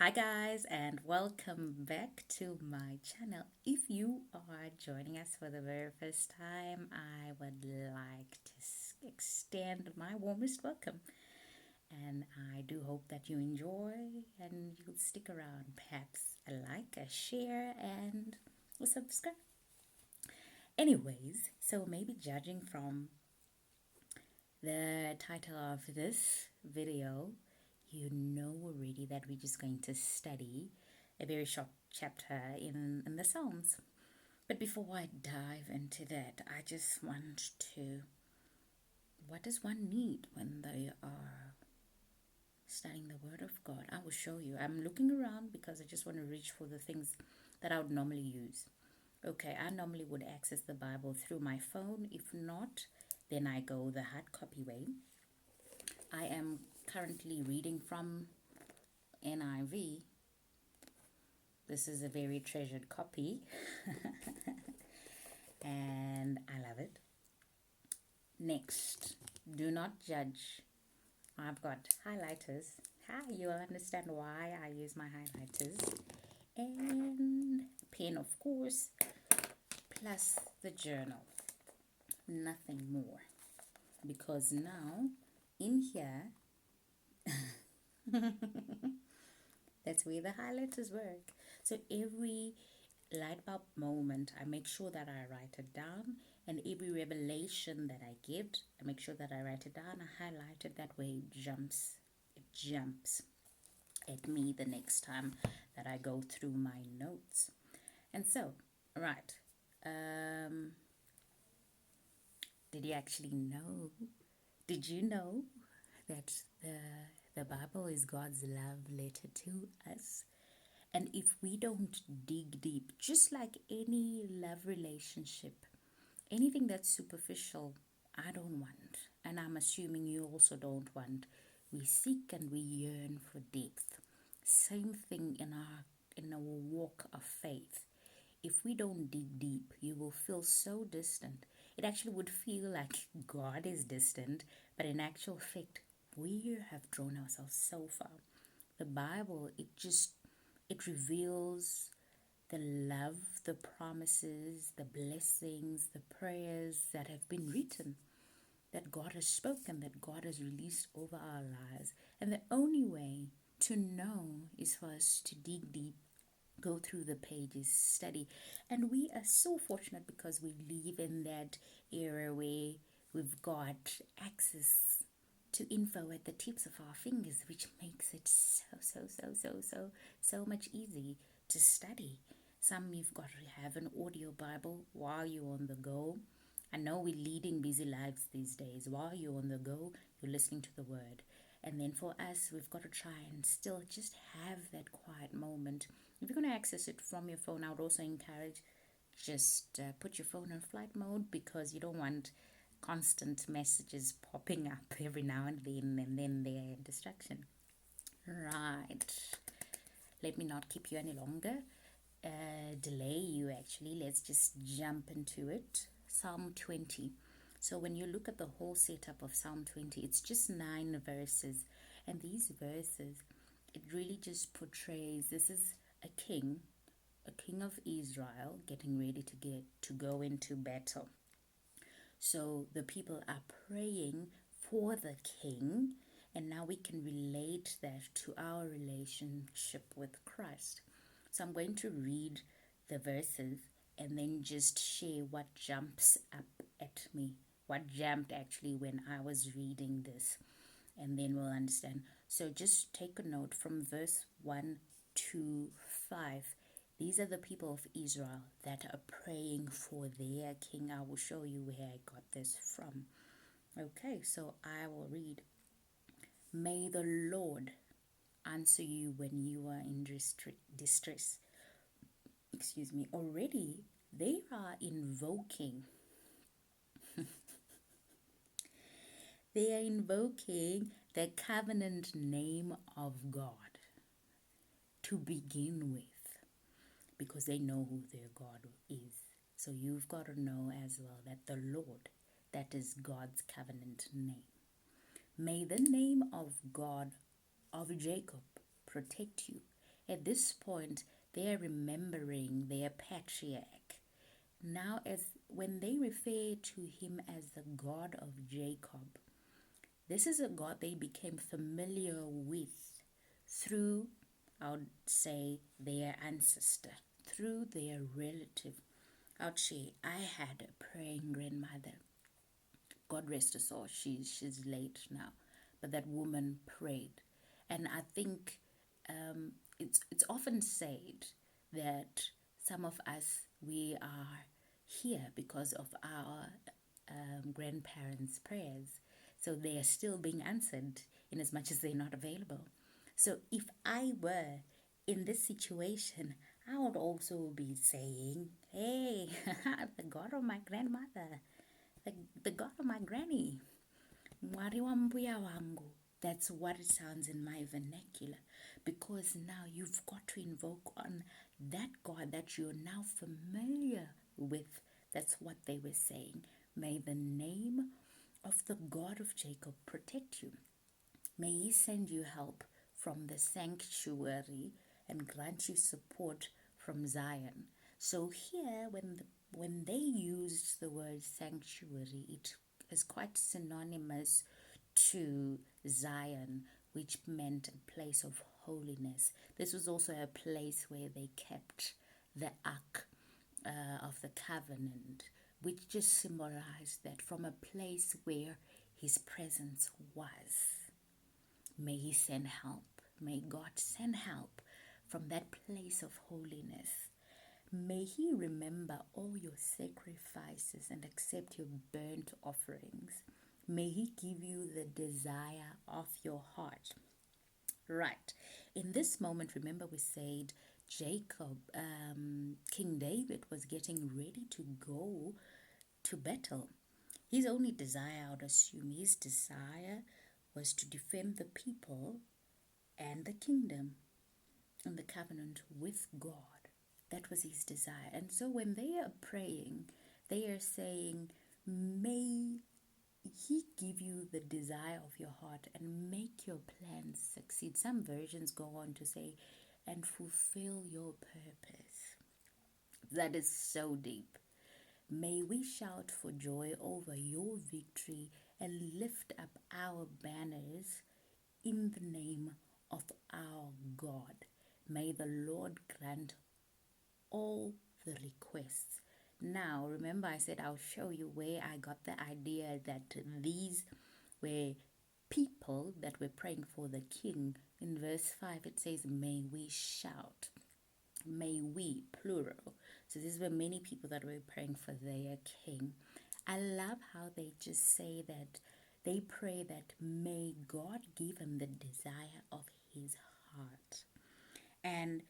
Hi, guys, and welcome back to my channel. If you are joining us for the very first time, I would like to extend my warmest welcome. And I do hope that you enjoy and you'll stick around. Perhaps a like, a share, and a subscribe. Anyways, so maybe judging from the title of this video, you know already that we're just going to study a very short chapter in the Psalms. But before I dive into that, I just want to, what does one need when they are studying the Word of God? I will show you. I'm looking around because I just want to reach for the things that I would normally use. Okay, I normally would access the Bible through my phone. If not, then I go the hard copy way. I am currently reading from NIV. This is a very treasured copy and I love it. Next, do not judge. I've got highlighters. You'll understand why I use my highlighters. And pen, of course, plus the journal. Nothing more. Because now, in here, that's where the highlighters work. So every light bulb moment, I make sure that I write it down, and every revelation that I get, I make sure that I write it down, I highlight it. That way it jumps at me the next time that I go through my notes. And so, right, did you actually know? Did you know that the Bible is God's love letter to us? And if we don't dig deep, just like any love relationship, anything that's superficial, I don't want. And I'm assuming you also don't want. We seek and we yearn for depth. Same thing in our walk of faith. If we don't dig deep, you will feel so distant. It actually would feel like God is distant, but in actual fact, we have drawn ourselves so far. The Bible, it reveals the love, the promises, the blessings, the prayers that have been written, that God has spoken, that God has released over our lives. And the only way to know is for us to dig deep, go through the pages, study. And we are so fortunate because we live in that era where we've got access to info at the tips of our fingers, which makes it so much easy to study. Some you've got to have an audio Bible while you're on the go. I know we're leading busy lives these days. While you're on the go, you're listening to the word. And then for us, we've got to try and still just have that quiet moment. If you're going to access it from your phone, I would also encourage just put your phone on flight mode, because you don't want constant messages popping up every now and then they're a distraction. Right. Let me not keep you any longer. Delay you actually. Let's just jump into it. Psalm 20. So when you look at the whole setup of Psalm 20, it's just 9 verses. And these verses, it really just portrays, this is a king of Israel getting ready to go into battle. So the people are praying for the king, and now we can relate that to our relationship with Christ. So I'm going to read the verses and then just share what jumps up at me, what jumped actually when I was reading this, and then we'll understand. So just take a note from verse 1 to 5. These are the people of Israel that are praying for their king. I will show you where I got this from. Okay, so I will read. May the Lord answer you when you are in distress. Excuse me. Already they are invoking. They are invoking the covenant name of God to begin with, because they know who their God is. So you've got to know as well that the Lord, that is God's covenant name. May the name of God of Jacob protect you. At this point, they are remembering their patriarch. Now, as when they refer to him as the God of Jacob, this is a God they became familiar with through, I would say, their ancestor, through their relative. I would say, I had a praying grandmother. God rest her soul, she's late now. But that woman prayed. And I think it's often said that some of us, we are here because of our grandparents' prayers. So they are still being answered in as much as they're not available. So if I were in this situation, I would also be saying, hey, the God of my grandmother, the God of my granny, Mwari wa mbuya wangu. That's what it sounds in my vernacular. Because now you've got to invoke on that God that you're now familiar with. That's what they were saying. May the name of the God of Jacob protect you. May he send you help from the sanctuary and grant you support from Zion. So here, when they used the word sanctuary, it is quite synonymous to Zion, which meant a place of holiness. This was also a place where they kept the Ark of the Covenant, which just symbolized that from a place where his presence was. May he send help. May God send help from that place of holiness. May he remember all your sacrifices and accept your burnt offerings. May he give you the desire of your heart. Right. In this moment, remember we said Jacob, King David was getting ready to go to battle. His only desire, I would assume, his desire was to defend the people and the kingdom and the covenant with God. That was his desire. And so when they are praying, they are saying, may he give you the desire of your heart and make your plans succeed. Some versions go on to say, and fulfill your purpose. That is so deep. May we shout for joy over your victory and lift up our banners in the name of our God. May the Lord grant all the requests. Now, remember I said I'll show you where I got the idea that these were people that were praying for the king. In verse 5 it says, may we shout. May we, plural. So these were many people that were praying for their king. I love how they just say that they pray that may God give him the desire of his heart. And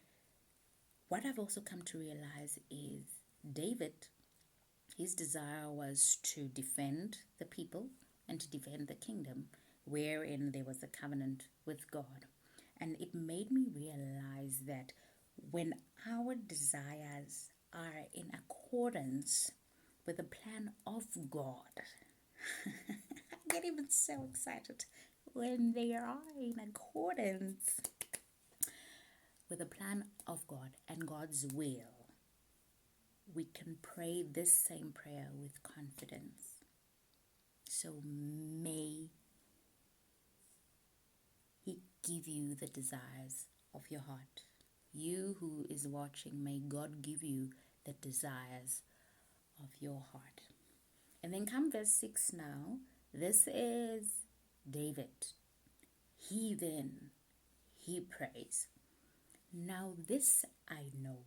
what I've also come to realize is David, his desire was to defend the people and to defend the kingdom, wherein there was a covenant with God. And it made me realize that when our desires are in accordance with the plan of God, I get even so excited when they are in accordance with the plan of God and God's will. We can pray this same prayer with confidence. So may he give you the desires of your heart. You who is watching, may God give you the desires of your heart. And then come verse 6 now. This is David. He prays. Now this I know.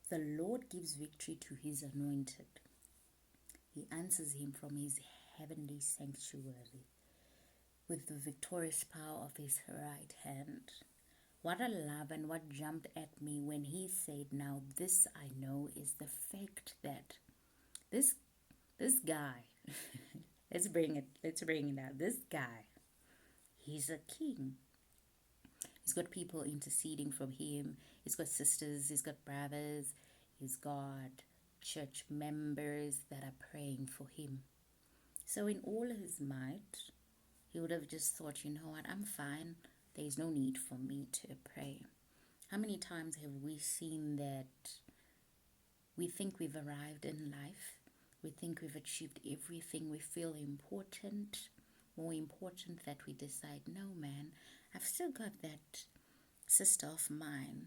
The Lord gives victory to his anointed. He answers him from his heavenly sanctuary with the victorious power of his right hand. What I love and what jumped at me when he said, now this I know, is the fact that this guy, let's bring it out. This guy, he's a king. He's got people interceding for him. He's got sisters, he's got brothers, he's got church members that are praying for him. So in all his might, he would have just thought, you know what, I'm fine. there is no need for me to pray. How many times have we seen that we think we've arrived in life? We think we've achieved everything. We feel important, more important, that we decide, no man, I've still got that sister of mine.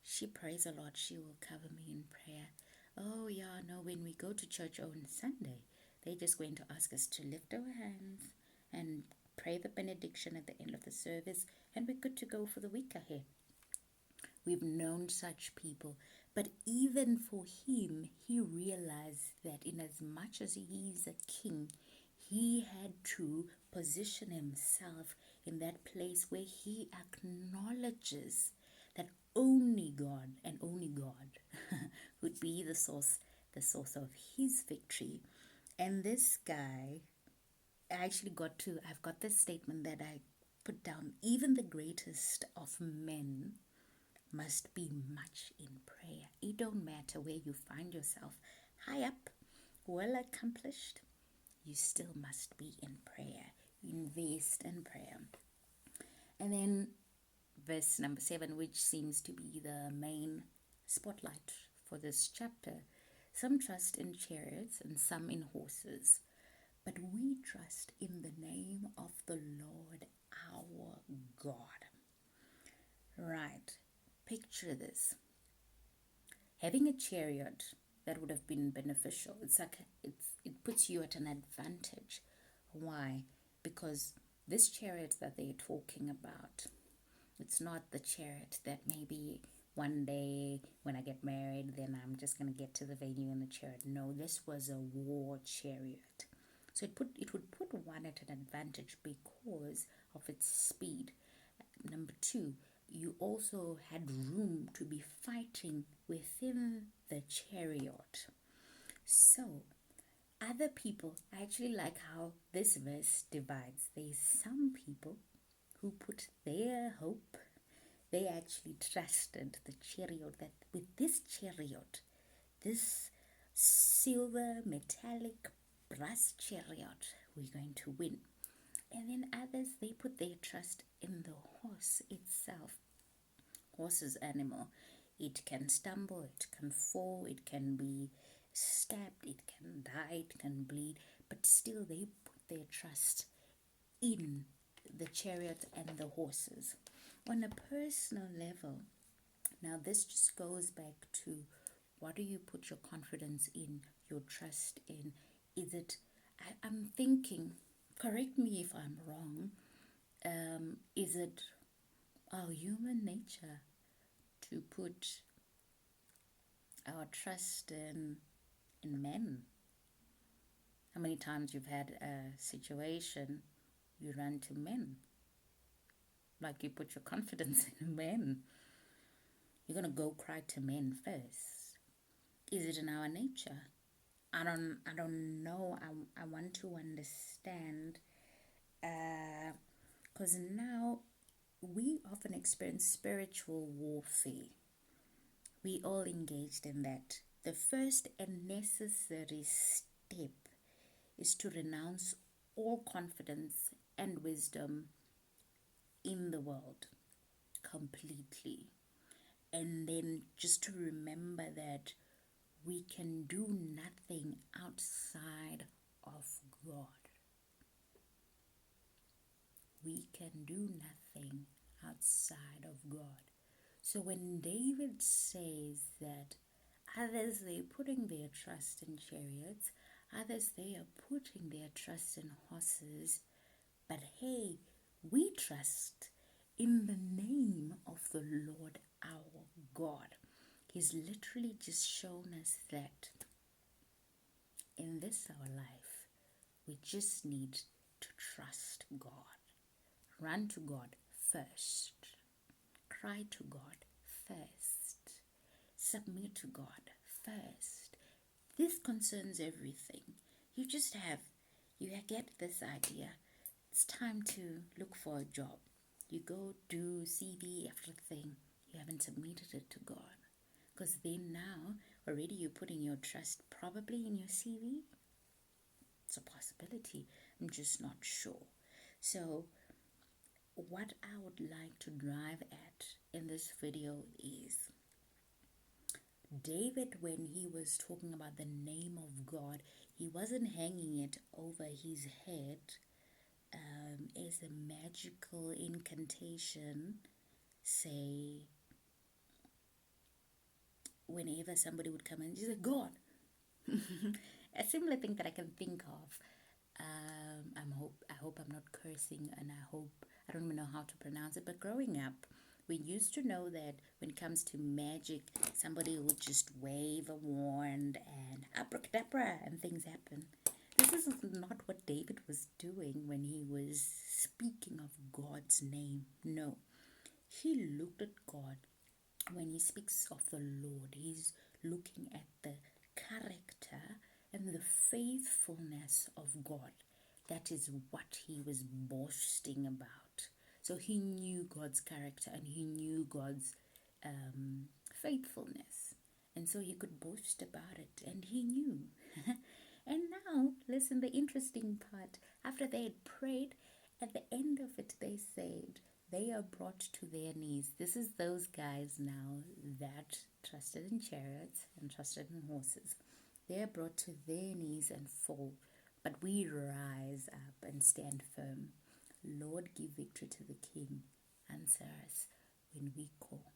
She prays a lot. She will cover me in prayer. Oh yeah, no, when we go to church on Sunday, they're just going to ask us to lift our hands and pray the benediction at the end of the service, and we're good to go for the week ahead. We've known such people, but even for him, he realized that in as much as he is a king, he had to position himself in that place where he acknowledges that only God and only God would be the source of his victory. And this guy, I've got this statement that I put down: even the greatest of men must be much in prayer. It don't matter where you find yourself, high up, well accomplished, you still must be in prayer. Invest in prayer. And then verse number 7, which seems to be the main spotlight for this chapter. Some trust in chariots and some in horses, but we trust in the name of the Lord our God. Right. Picture this. Having a chariot, that would have been beneficial. It puts you at an advantage. Why? Because this chariot that they're talking about, it's not the chariot that maybe one day when I get married, then I'm just going to get to the venue in the chariot. No, this was a war chariot. So it would put one at an advantage because of its speed. Number 2, you also had room to be fighting within the chariot. So other people, I actually like how this verse divides. There's some people who put their hope, they actually trusted the chariot, that with this chariot, this silver metallic brass chariot, we're going to win. And then others, they put their trust in the horse itself. Horse is animal. It can stumble, it can fall, it can be stabbed, it can die, it can bleed, but still they put their trust in the chariot and the horses. On a personal level, now this just goes back to, what do you put your confidence in, your trust in? Is it, I'm thinking, correct me if I'm wrong, is it our human nature to put our trust in men? How many times you've had a situation, you run to men, like you put your confidence in men? You're going to go cry to men first. Is it in our nature? I don't know. I want to understand, because now we often experience spiritual warfare. We all engaged in that. The first and necessary step is to renounce all confidence and wisdom in the world completely. And then just to remember that we can do nothing outside of God. We can do nothing outside of God. So when David says that others, they're putting their trust in chariots, others, they are putting their trust in horses, but hey, we trust in the name of the Lord our God. He's literally just shown us that in this our life, we just need to trust God. Run to God first. Cry to God first. Submit to God first. This concerns everything. You get this idea. It's time to look for a job. You go do CV, everything. You haven't submitted it to God. Because then now, already you're putting your trust probably in your CV. It's a possibility. I'm just not sure. So what I would like to drive at in this video is David, when he was talking about the name of God, he wasn't hanging it over his head as a magical incantation. Say, whenever somebody would come and say, God. A similar thing that I can think of. I hope I'm not cursing, and I don't even know how to pronounce it. But growing up, we used to know that when it comes to magic, somebody would just wave a wand and abracadabra, and things happen. This is not what David was doing when he was speaking of God's name. No, he looked at God. When he speaks of the Lord, he's looking at the character and the faithfulness of God. That is what he was boasting about. So he knew God's character and he knew God's faithfulness. And so he could boast about it, and he knew. And now, listen, the interesting part, after they had prayed, at the end of it, they said, they are brought to their knees. This is those guys now that trusted in chariots and trusted in horses. They are brought to their knees and fall. But we rise up and stand firm. Lord, give victory to the King. Answer us when we call.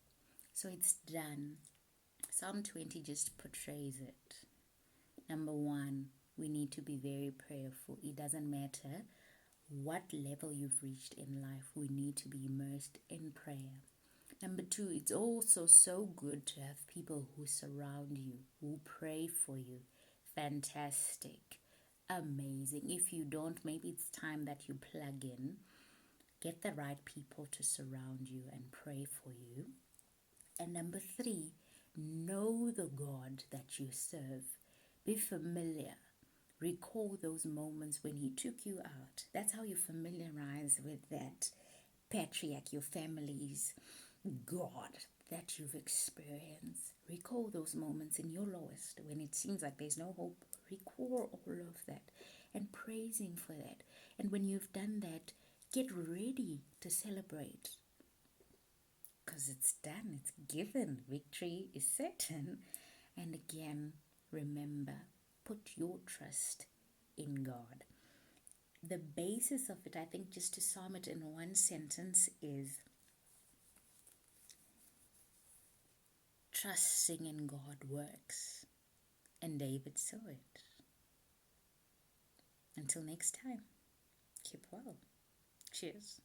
So it's done. Psalm 20 just portrays it. Number one, we need to be very prayerful. It doesn't matter what level you've reached in life, we need to be immersed in prayer. Number two, it's also so good to have people who surround you, who pray for you. Fantastic. Amazing. If you don't, maybe it's time that you plug in. Get the right people to surround you and pray for you. And number three, know the God that you serve. Be familiar. Recall those moments when he took you out. That's how you familiarize with that patriarch, your family's God that you've experienced. Recall those moments in your lowest when it seems like there's no hope. Recall all of that and praise him for that. And when you've done that, get ready to celebrate. Because it's done, it's given. Victory is certain. And again, remember, put your trust in God. The basis of it, I think, just to sum it in one sentence, is trusting in God works. And David saw it. Until next time, keep well. Cheers.